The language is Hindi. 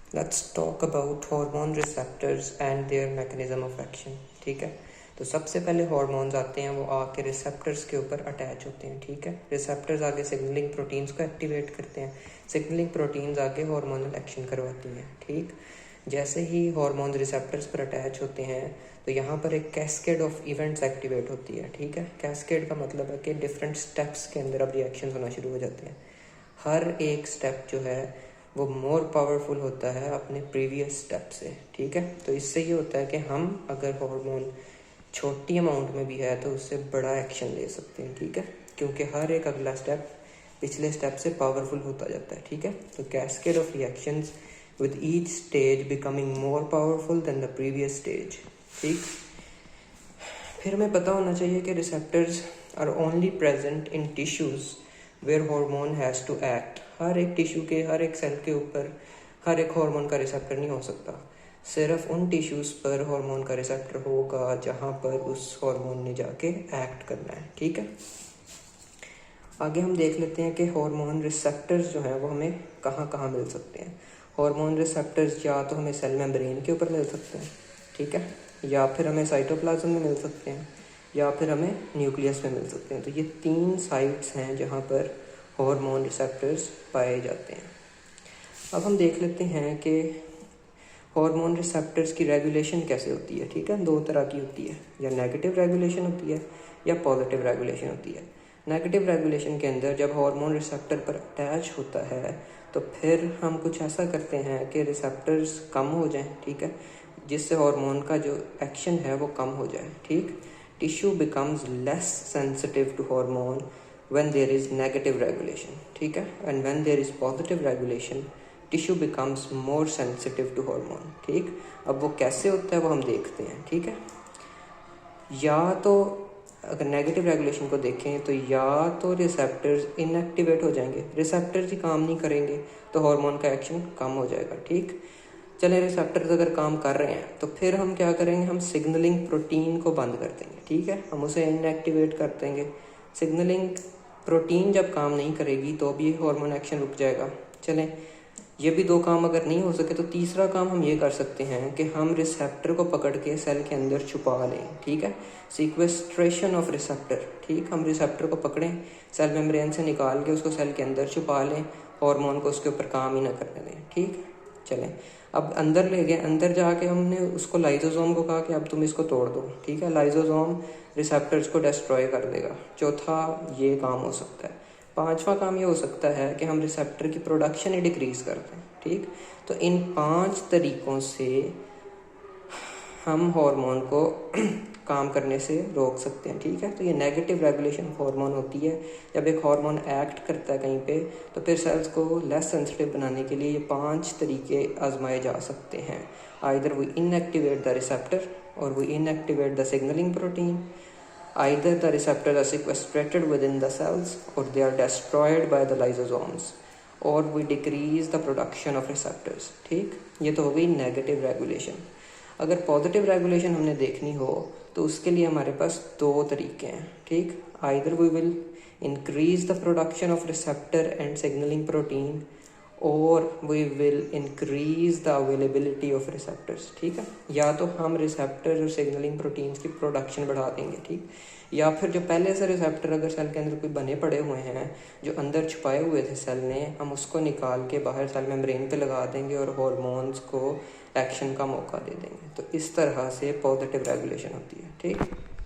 Let's talk about hormone receptors and there mechanism of action. ठीक है, तो सबसे पहले हार्मोन्स आते हैं, वो आके रिसेप्टर्स के ऊपर अटैच होते हैं। ठीक है, रिसेप्टर्स आगे सिग्नलिंग प्रोटीन्स को एक्टिवेट करते हैं, सिग्नलिंग प्रोटीन्स आगे हार्मोनल एक्शन करवाती हैं। ठीक, जैसे ही हार्मोन रिसेप्टर्स पर अटैच होते हैं तो यहाँ पर एक कैस्केड ऑफ इवेंट्स एक्टिवेट होती है। ठीक है, कैस्केड का मतलब है कि डिफरेंट स्टेप्स के अंदर अब रिएक्शन होना शुरू हो जाते हैं। हर एक स्टेप जो है वो मोर पावरफुल होता है अपने प्रीवियस स्टेप से। ठीक है, तो इससे ये होता है कि हम अगर हार्मोन छोटी अमाउंट में भी है तो उससे बड़ा एक्शन ले सकते हैं। ठीक है, क्योंकि हर एक अगला स्टेप पिछले स्टेप से पावरफुल होता जाता है। ठीक है, तो cascade of reactions with each stage becoming more powerful than the previous stage. ठीक, फिर हमें पता होना चाहिए कि receptors are only present in tissues where hormone has to act. हर एक टिश्यू के, हर एक सेल के ऊपर हर एक हार्मोन का रिसेप्टर नहीं हो सकता। सिर्फ उन टिश्यूज़ पर हार्मोन का रिसेप्टर होगा जहाँ पर उस हार्मोन ने जाके एक्ट करना है। ठीक है, आगे हम देख लेते हैं कि हार्मोन रिसेप्टर्स जो हैं वो हमें कहाँ कहाँ मिल सकते हैं। हार्मोन रिसेप्टर्स या तो हमें सेल मेम्ब्रेन के ऊपर मिल सकते हैं, ठीक है, या फिर हमें साइटोप्लाज्म में मिल सकते हैं, या फिर हमें न्यूक्लियस में मिल सकते हैं। तो ये 3 साइट्स हैं जहाँ पर हार्मोन रिसेप्टर्स पाए जाते हैं। अब हम देख लेते हैं कि हार्मोन रिसेप्टर्स की रेगुलेशन कैसे होती है। ठीक है, 2 तरह की होती है, या नेगेटिव रेगुलेशन होती है या पॉजिटिव रेगुलेशन होती है। नेगेटिव रेगुलेशन के अंदर जब हार्मोन रिसेप्टर पर अटैच होता है तो फिर हम कुछ ऐसा करते हैं कि रिसेप्टर्स कम हो जाएं। ठीक है, जिससे हार्मोन का जो एक्शन है वो कम हो जाए। ठीक, tissue becomes less sensitive to hormone when there is negative regulation। ठीक है, and when there is positive regulation tissue becomes more sensitive to hormone. ठीक, अब वो कैसे होता है वो हम देखते हैं। ठीक है, या तो अगर नेगेटिव रेगुलेशन को देखें तो या तो रिसेप्टर्स इनएक्टिवेट हो जाएंगे, रिसेप्टर्स ही काम नहीं करेंगे तो हार्मोन का एक्शन कम हो जाएगा। ठीक, चले रिसेप्टर्स अगर काम कर रहे हैं तो फिर हम क्या करेंगे, हम सिग्नलिंग प्रोटीन को बंद कर देंगे। ठीक है, हम उसे इनएक्टिवेट कर देंगे। सिग्नलिंग प्रोटीन जब काम नहीं करेगी तो भी हार्मोन एक्शन रुक जाएगा। चलें, ये भी 2 काम अगर नहीं हो सके तो तीसरा काम हम ये कर सकते हैं कि हम रिसेप्टर को पकड़ के सेल के अंदर छुपा लें। ठीक है, सीक्वेस्ट्रेशन ऑफ रिसेप्टर। ठीक, हम रिसेप्टर को पकड़ें, सेल मेम्ब्रेन से निकाल के उसको सेल के अंदर छुपा लें, हार्मोन को उसके ऊपर काम ही ना करने दें। ठीक, चलें, अब अंदर ले गए, अंदर जाके हमने उसको लाइजोसोम को कहा कि अब तुम इसको तोड़ दो। ठीक है, लाइजोसोम रिसेप्टर्स को डिस्ट्रॉय कर देगा। चौथा ये काम हो सकता है। 5वां काम ये हो सकता है कि हम रिसेप्टर की प्रोडक्शन ही डिक्रीज कर दें। ठीक, तो इन 5 तरीकों से हम हार्मोन को काम करने से रोक सकते हैं। ठीक है, तो ये नेगेटिव रेगुलेशन हार्मोन होती है। जब एक हार्मोन एक्ट करता है कहीं पे तो फिर सेल्स को लेस सेंसिटिव बनाने के लिए ये 5 तरीके आजमाए जा सकते हैं। Either we inactivate the receptor और we inactivate the signalling protein, either the receptors are sequestrated within the cells or they are destroyed by the lysosomes or we decrease the production of receptors। ठीक, ये तो हो गई नेगेटिव रेगुलेशन। अगर पॉजिटिव रेगुलेशन हमने देखनी हो तो उसके लिए हमारे पास 2 तरीके हैं। ठीक, either we will increase the production of receptor and signaling protein और we will increase the availability of receptors। ठीक है, या तो हम रिसेप्टर्स और सिग्नलिंग प्रोटीन्स की प्रोडक्शन बढ़ा देंगे। ठीक, या फिर जो पहले से रिसेप्टर अगर सेल के अंदर कोई बने पड़े हुए हैं जो अंदर छुपाए हुए थे सेल ने, हम उसको निकाल के बाहर सेल मेम्ब्रेन पे लगा देंगे और हार्मोन्स को एक्शन का मौका दे देंगे। तो इस तरह से पॉजिटिव रेगुलेशन होती है। ठीक।